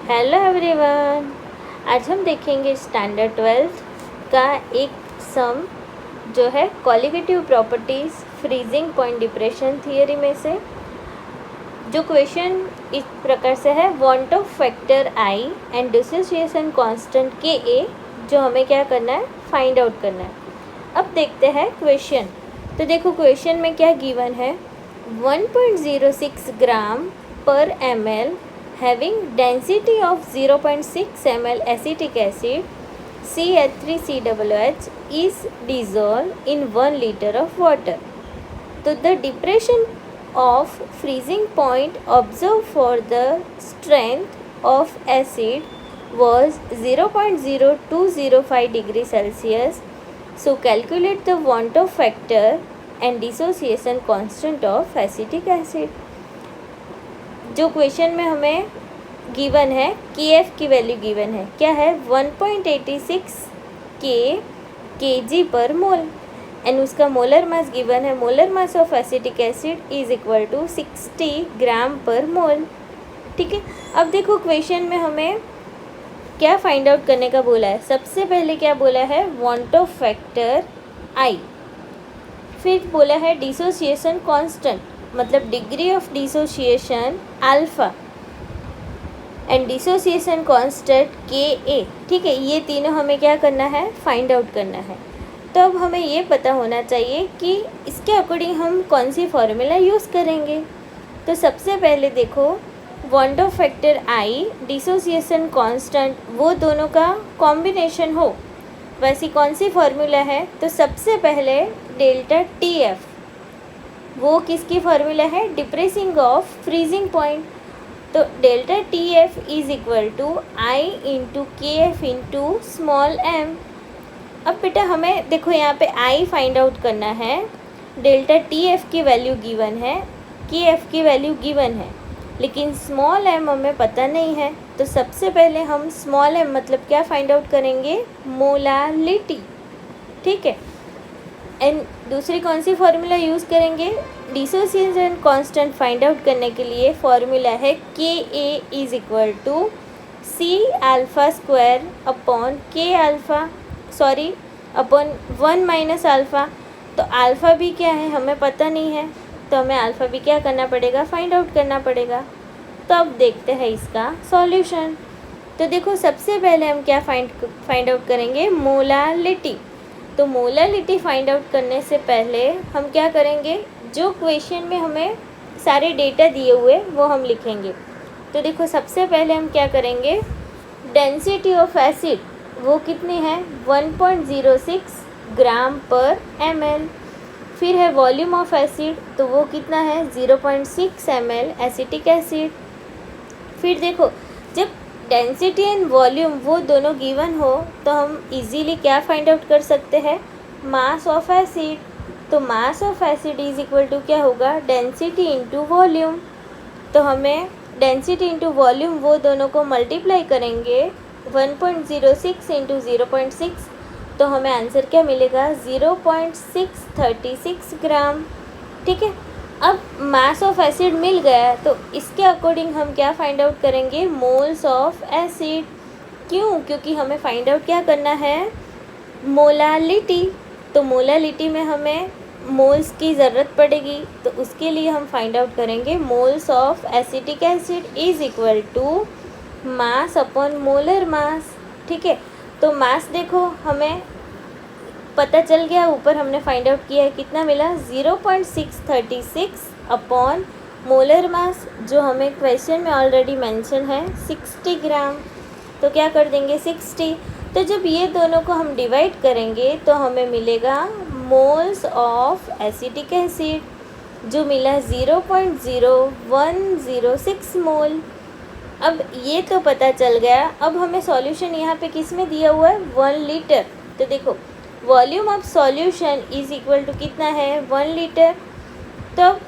Hello everyone. आज हम देखेंगे स्टैंडर्ड 12th का एक सम जो है colligative properties freezing point depression theory में से। जो क्वेश्चन इस प्रकार से है, want Hoff factor I and dissociation constant के ए, जो हमें क्या करना है, फाइंड आउट करना है। अब देखते हैं क्वेश्चन। तो देखो क्वेश्चन में क्या गिवन है, 1.06 ग्राम पर ml having density of 0.6 ml acetic acid CH3COOH is dissolved in 1 liter of water. So the depression of freezing point observed for the strength of acid was 0.0205 degree Celsius. So calculate the want of factor and dissociation constant of acetic acid. जो question में हमें given है, के F की value given है, क्या है, 1.86 kg पर मोल एंड उसका मोलर मास गिवन है। Molar mass of acetic acid is equal to 60 gram पर मोल। ठीक है, अब देखो क्वेश्चन में हमें क्या फाइंड आउट करने का बोला है। सबसे पहले क्या बोला है, वांट ऑफ फैक्टर आई, फिर बोला है डिसोसिएशन कांस्टेंट, मतलब degree of dissociation alpha and dissociation constant के ए। ठीक है, ये तीनों हमें क्या करना है, फाइंड आउट करना है। तो अब हमें ये पता होना चाहिए कि इसके अकॉर्डिंग हम कौन सी फॉर्मूला यूज़ करेंगे। तो सबसे पहले देखो, want Hoff factor I, dissociation constant, वो दोनों का कॉम्बिनेशन हो, वैसी कौन सी फॉर्मूला है। तो सबसे पहले डेल्टा टी एफ, वो किसकी फार्मूला है, डिप्रेसिंग ऑफ फ्रीजिंग पॉइंट। तो delta T F is equal to I into K F into small m. अब बेटा हमें देखो यहाँ पे आई फाइंड आउट करना है, डेल्टा टी एफ की वैल्यू गिवन है, के एफ की वैल्यू गिवन है, लेकिन स्मॉल एम हमें पता नहीं है। तो सबसे पहले हम स्मॉल एम मतलब क्या फाइंड आउट करेंगे, मोलालिटी। ठीक है, एंड दूसरी कौन सी फार्मूला यूज़ करेंगे, डिसोसिएशन कांस्टेंट फाइंड आउट करने के लिए फार्मूला है K a is equal to C alpha square upon K alpha, sorry upon 1 minus alpha. तो अल्फ़ा भी क्या है हमें पता नहीं है, तो हमें अल्फ़ा भी क्या करना पड़ेगा, फाइंड आउट करना पड़ेगा। तो अब देखते हैं इसका सॉल्यूशन। तो देखो सबसे पहले हम क्या फाइंड आउट करेंगे, मोलालिटी। तो मोलालिटी फाइंड आउट करने से पहले हम क्या करेंगे, जो क्वेश्चन में हमें सारे डेटा दिए हुए वो हम लिखेंगे। तो देखो सबसे पहले हम क्या करेंगे, डेंसिटी ऑफ एसिड वो कितनी है, 1.06 ग्राम पर ml। फिर है वॉल्यूम ऑफ एसिड, तो वो कितना है, 0.6 ml एसिटिक एसिड। फिर देखो जब डेंसिटी एंड वॉल्यूम वो दोनों गिवन हो तो हम इजीली क्या फाइंड आउट कर सकते हैं, मास ऑफ एसिड। तो mass of acid is equal to क्या होगा, डेंसिटी इंटू वॉल्यूम। तो हमें डेंसिटी इंटू वॉल्यूम वो दोनों को मल्टीप्लाई करेंगे, 1.06 इंटू 0.6, तो हमें आंसर क्या मिलेगा, 0.636 ग्राम। ठीक है, अब मास ऑफ एसिड मिल गया, तो इसके अकॉर्डिंग हम क्या फाइंड आउट करेंगे, मोल्स ऑफ एसिड। क्यों, क्योंकि हमें फाइंड आउट क्या करना है, मोलालिटी। तो मोलालिटी में हमें मोल्स की ज़रूरत पड़ेगी, तो उसके लिए हम फाइंड आउट करेंगे moles of acetic acid is equal to mass upon molar mass. ठीक है, तो मास देखो हमें पता चल गया, ऊपर हमने फाइंड आउट किया है, कितना मिला, 0.636 अपॉन मोलर मास, जो हमें क्वेश्चन में ऑलरेडी मेंशन है 60 ग्राम। तो क्या कर देंगे 60। तो जब ये दोनों को हम डिवाइड करेंगे तो हमें मिलेगा मोल्स ऑफ एसिटिक एसिड, जो मिला 0.0106 मोल। अब ये तो पता चल गया, अब हमें सॉल्यूशन यहाँ पे किस में दिया हुआ है, 1 लीटर। तो देखो volume of solution is equal to कितना है, 1 लीटर। तो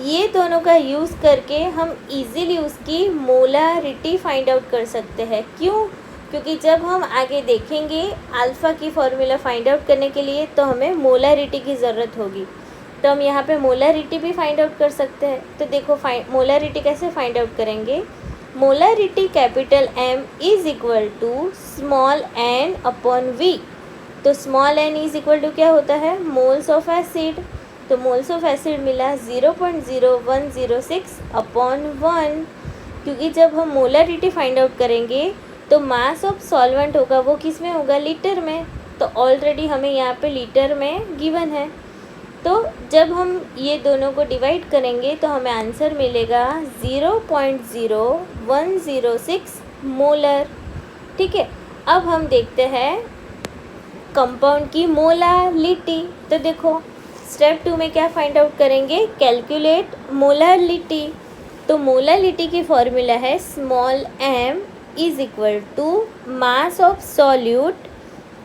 ये दोनों का यूज़ करके हम इजीली उसकी मोलारिटी फाइंड आउट कर सकते हैं। क्यों, क्योंकि जब हम आगे देखेंगे अल्फ़ा की फॉर्मूला फाइंड आउट करने के लिए तो हमें मोलारिटी की ज़रूरत होगी। तो हम यहाँ पे मोलारिटी भी फाइंड आउट कर सकते हैं। तो देखो मोलारिटी कैसे फाइंड आउट करेंगे, molarity capital M is equal to small n upon V। तो small n is equal to क्या होता है, मोल्स ऑफ एसिड। तो मोल्स ऑफ एसिड मिला 0.0106 अपॉन 1, क्योंकि जब हम मोलारिटी फाइंड आउट करेंगे तो मास ऑफ सॉल्वेंट होगा वो किस में होगा, लीटर में। तो ऑलरेडी हमें यहाँ पे लीटर में गिवन है। तो जब हम ये दोनों को डिवाइड करेंगे तो हमें आंसर मिलेगा 0.0106 मोलर। ठीक है, अब हम देखते हैं कंपाउंड की मोलालिटी। तो देखो स्टेप 2 में क्या फाइंड आउट करेंगे, कैलकुलेट मोलालिटी। तो मोलालिटी की फॉर्मूला है small m is equal to mass of solute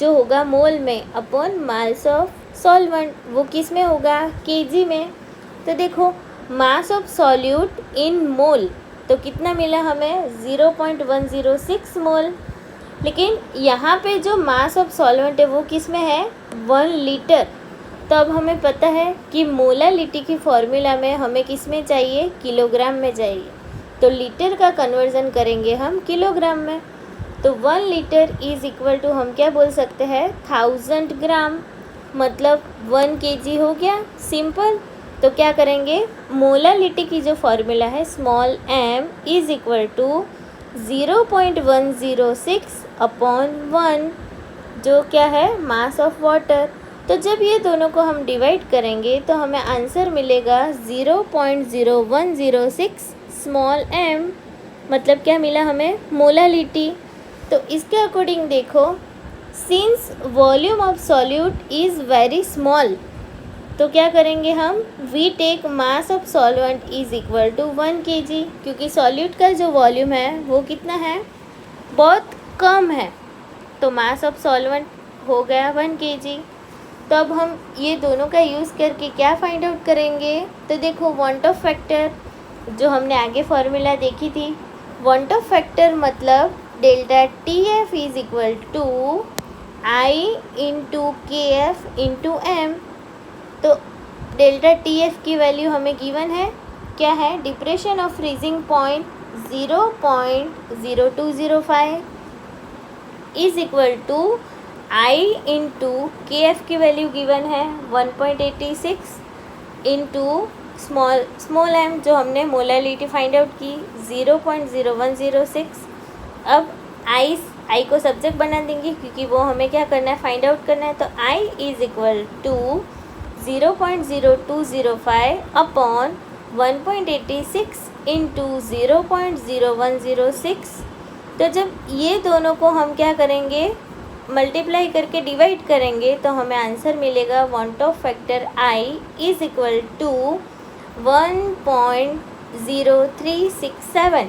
जो होगा मोल में अपॉन मास ऑफ सॉल्वेंट, वो किस में होगा, केजी में। तो देखो मास ऑफ सॉल्यूट इन मोल तो कितना मिला हमें 0.106 मोल, लेकिन यहाँ पे जो मास ऑफ सॉल्वेंट है वो किस में है, 1 लीटर। तो अब हमें पता है कि मोलालिटी की फॉर्मूला में हमें किस में चाहिए, किलोग्राम में चाहिए। तो लीटर का कन्वर्जन करेंगे हम किलोग्राम में। तो 1 लीटर इज इक्वल टू हम क्या बोल सकते हैं, 1000 ग्राम, मतलब 1 kg हो गया, सिंपल। तो क्या करेंगे, मोलालिटी की जो फॉर्मूला है small m is equal to 0.106 upon 1, जो क्या है, मास ऑफ वाटर। तो जब ये दोनों को हम डिवाइड करेंगे तो हमें आंसर मिलेगा 0.0106 स्मॉल m, मतलब क्या मिला हमें, मोलालिटी। तो इसके अकॉर्डिंग देखो, since volume of solute is very small, तो क्या करेंगे हम, we take mass of solvent is equal to 1 kg, क्योंकि सॉल्यूट का जो वॉल्यूम है वो कितना है, बहुत कम है। तो मास ऑफ सॉल्वेंट हो गया 1 kg। तो अब हम ये दोनों का यूज़ करके क्या फाइंड आउट करेंगे, तो देखो वांट ऑफ फैक्टर जो हमने आगे फॉर्मूला देखी थी, वांट ऑफ फैक्टर मतलब delta TF is equal to I into KF into M। तो डेल्टा TF की वैल्यू हमें गिवन है, क्या है, depression of freezing point 0.0205 is equal to I into KF की वैल्यू गिवन है 1.86 इंटू स्मॉल m जो हमने मोलालिटी फाइंड आउट की 0.0106। अब I को सब्जेक्ट बना देंगे क्योंकि वो हमें क्या करना है, फाइंड आउट करना है। तो I is equal to 0.0205 upon 1.86 into 0.0106। तो जब ये दोनों को हम क्या करेंगे, मल्टीप्लाई करके डिवाइड करेंगे तो हमें आंसर मिलेगा van't Hoff factor I is equal to 1.0367,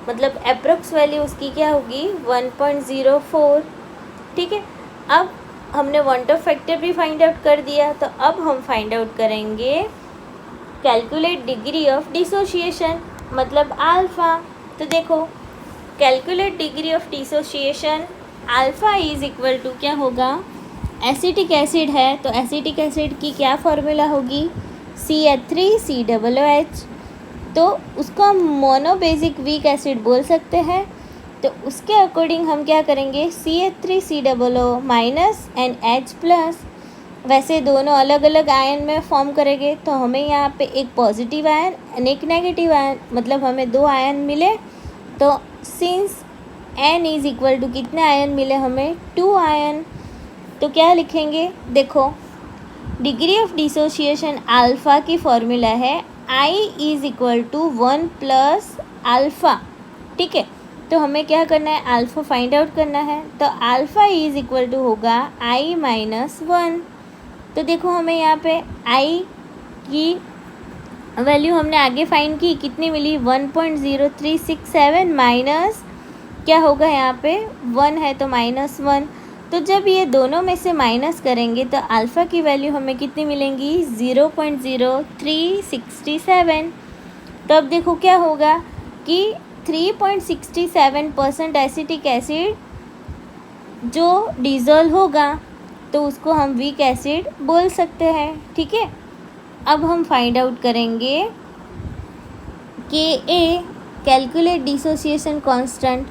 मतलब अप्रोक्स वैल्यू उसकी क्या होगी, 1.04। ठीक है, अब हमने वांट ऑफ फैक्टर भी फाइंड आउट कर दिया। तो अब हम फाइंड आउट करेंगे कैलकुलेट डिग्री ऑफ डिसोशिएशन, मतलब अल्फ़ा। तो देखो calculate degree of dissociation, alpha is equal to क्या होगा, एसिटिक एसिड है तो एसिटिक एसिड की क्या फॉर्मूला होगी, CH3COOH। तो उसको हम मोनोबेसिक वीक एसिड बोल सकते हैं। तो उसके अकॉर्डिंग हम क्या करेंगे, CH3COO minus and H plus, वैसे दोनों अलग अलग आयन में फॉर्म करेंगे तो हमें यहाँ पे एक पॉजिटिव आयन एंड एक नेगेटिव आयन, मतलब हमें 2 आयन मिले। तो since N is equal to कितने आयन मिले हमें, 2 आयन। तो क्या लिखेंगे, देखो डिग्री ऑफ डिसोशिएशन अल्फ़ा की फॉर्मूला है I is equal to 1 plus alpha. ठीक है, तो हमें क्या करना है, अल्फ़ा फाइंड आउट करना है। तो अल्फ़ा इज इक्वल टू होगा I माइनस 1। तो देखो हमें यहाँ पे I की वैल्यू हमने आगे फाइंड की, कितनी मिली, 1.0367 माइनस क्या होगा यहाँ पे 1 है तो -1। तो जब ये दोनों में से माइनस करेंगे तो अल्फ़ा की वैल्यू हमें कितनी मिलेंगी, 0.0367। तो अब देखो क्या होगा कि 3.67% एसिटिक एसिड जो डिज़ोल्व होगा तो उसको हम वीक एसिड बोल सकते हैं। ठीक है, अब हम फाइंड आउट करेंगे Ka कैलकुलेट डिसोसिएशन कांस्टेंट।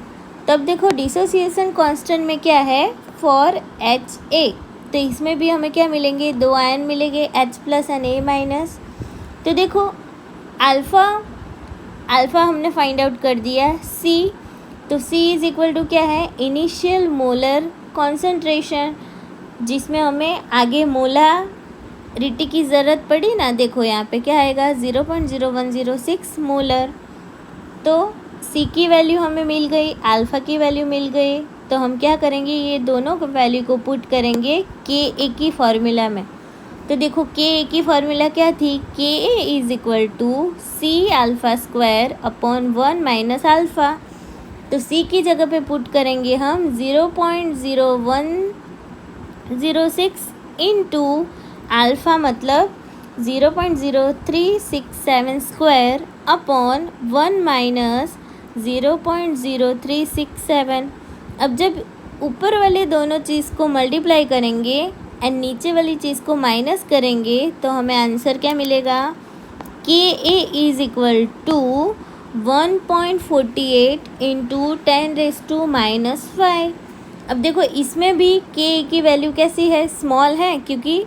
तब देखो डिसोसिएशन कांस्टेंट में क्या है, फॉर HA, तो इसमें भी हमें क्या मिलेंगे, 2 आयन मिलेंगे, H+ एंड A-। तो देखो अल्फ़ा हमने फाइंड आउट कर दिया C, तो C इज़ इक्वल टू क्या है, इनिशियल मोलर कॉन्सेंट्रेशन, जिसमें हमें आगे मोलारिटी की ज़रूरत पड़ी ना। देखो यहाँ पे क्या आएगा, 0.0106 मोलर। तो C की वैल्यू हमें मिल गई, अल्फ़ा की वैल्यू मिल गई, तो हम क्या करेंगे, ये दोनों वैल्यू को पुट करेंगे Ka की फार्मूला में। तो देखो Ka की फार्मूला क्या थी, Ka is equal to C⁴ upon 1 minus alpha. तो C की जगह पे पुट करेंगे हम 0.0106 इंटू अल्फ़ा मतलब 0.0367 स्क्वायर अपॉन 1 माइनस 0.0367। अब जब ऊपर वाले दोनों चीज़ को मल्टीप्लाई करेंगे एंड नीचे वाली चीज़ को माइनस करेंगे तो हमें आंसर क्या मिलेगा, Ka is equal to 1.48 into 10⁻⁻5। अब देखो इसमें भी Ka की वैल्यू कैसी है, स्मॉल है, क्योंकि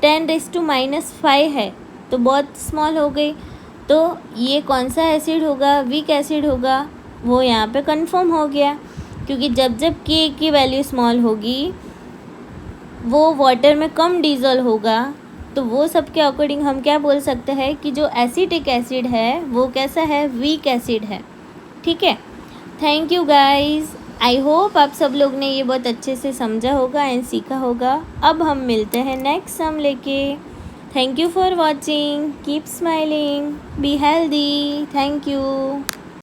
10⁻⁻5 है तो बहुत स्मॉल हो गई। तो ये कौन सा एसिड होगा, वीक एसिड होगा, वो यहाँ पे कंफर्म हो गया, क्योंकि जब जब Ka की वैल्यू स्मॉल होगी वो वाटर में कम डिज़ोल्व होगा। तो वो सब के अकॉर्डिंग हम क्या बोल सकते हैं कि जो एसिटिक एसिड है वो कैसा है, वीक एसिड है। ठीक है, thank you guys, I hope आप सब लोग ने ये बहुत अच्छे से समझा होगा एंड सीखा होगा। अब हम मिलते हैं नेक्स्ट सम लेके। Thank you for watching, keep smiling, be healthy, thank you.